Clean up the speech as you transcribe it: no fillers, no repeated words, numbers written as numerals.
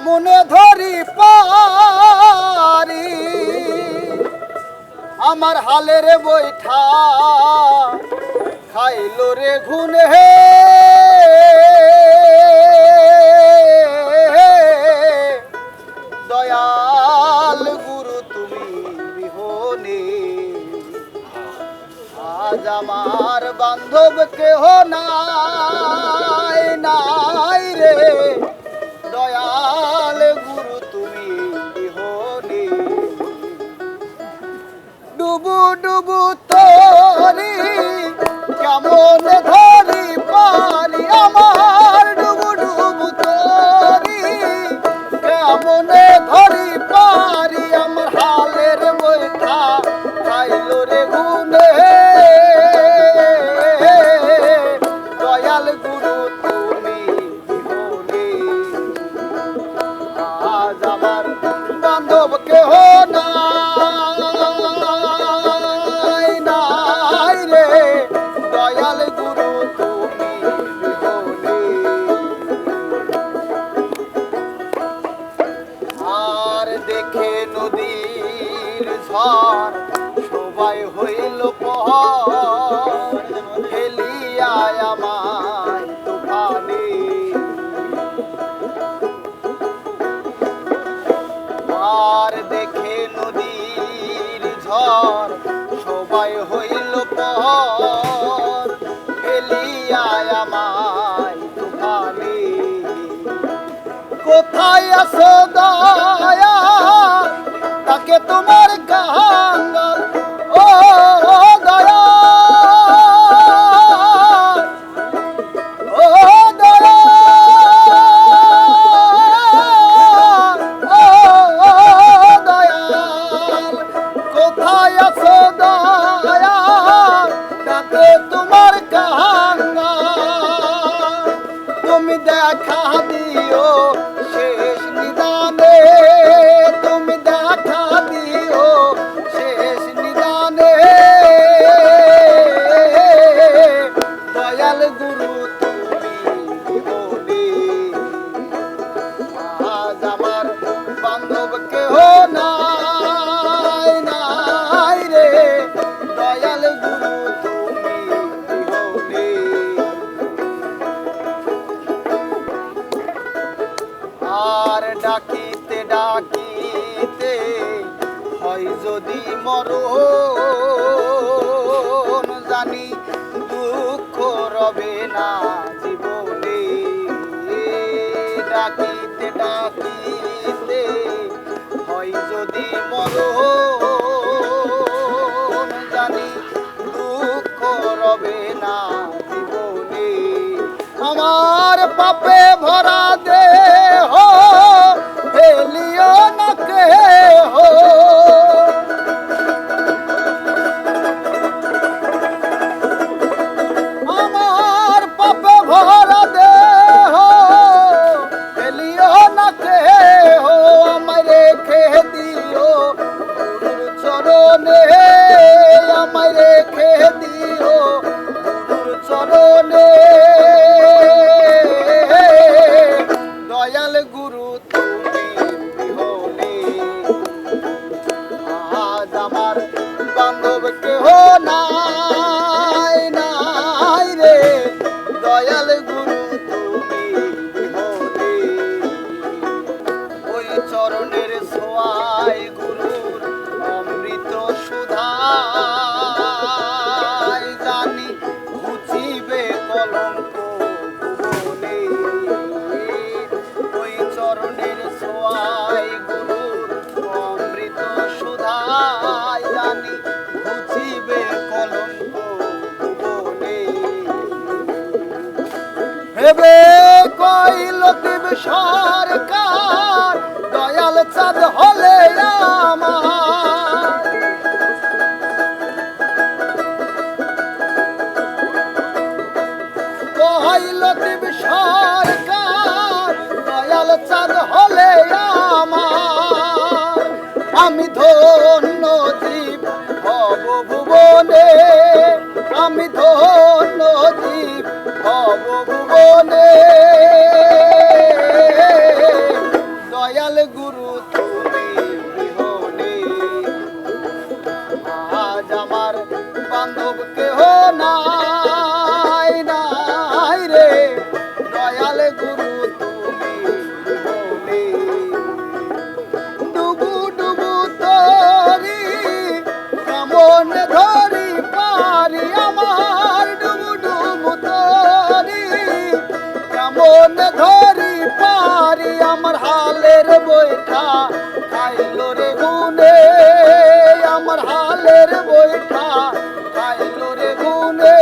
কেমনে ধরি পারি আমার হালের বৈঠা খাইল রে ঘুনে দয়াল গুরু তুমি বিহনে আজ আমার বান্ধব কেহ নাই নাই রে দয়াল গুরু তুমি বিহনে ডুবু ডুবু তোরি কেমন ধরি পারি আমার ডুবু ডুবু তোরি কেমন ধরি পারি আমার হালের বৈঠা খাইল রে গুনে দয়াল গুরু তুমি বিহনে আজ আমার বান্ধব কেহ নাই নাই রে দয়াল গুরু তুমি বিহনে আর দেখে নদীর ঝড় সবাই হইল পহর ফেলিয়া আমায় তুফানে আর দেখে নদীর ঝড় সবাই হইল পহর ফেলিয়া আমায় তুফানে কোথায় আছো দয়া তাকে তোমার কাঙ্গাল ও দয়া ও দয়া ও দয়াল কোথায় আছো দয়া তাকে তোমার কাঙ্গাল তুমি দেখা দিও শেষ নিদানে তুমি দেখা দিও শেষ নিদানে দয়াল গুরু তুমি বিহনে আজ আমার বান্ধব কেহ নাই নাই রে দয়াল গুরু তুমি বিহনে আর ডাকিতে ডাকিতে হয় যদি মরণ জানি দুঃখ রবে না জীবনে ডাকিতে ডাকিতে হয় যদি মরণ জানি দুঃখ রবে না জীবনে আমার পাপে ভরা দেহ ফেলিও না কেহ আমার পাপে ভরা দেহ ফেলিও না কেহ আমায় রেখে দিও গুরুর চরণে আমায় রেখে দিও গুরুর চরণে দয়াল গুরু তুমি বিহনে আজ আমার বান্ধব কেহ নাই নাই রে দয়াল গুরু তুমি বিহনে ওই চরণের ছোঁয়ায় গুরুর অমৃত সুধায় জানি ঘুচিবে কলঙ্ক ভুবনে ওই চরণের ছোঁয়ায় গুরুর অমৃত সুধায় জানি ঘুচিবে কলঙ্ক ভুবনে ভেবে কইল দেব সরকার দয়াল চাঁদ হলে আমার কইল দেব সরকার দয়াল চাঁদ হলে আমার আমি ধন্য জীব হব ভুবনে আমি ধন্য জীব হব ভুবনে বনে ধরি পারি আমার হালের বৈঠা খাইলো রে গুনে আমার হালের বৈঠা খাইলো রে গুনে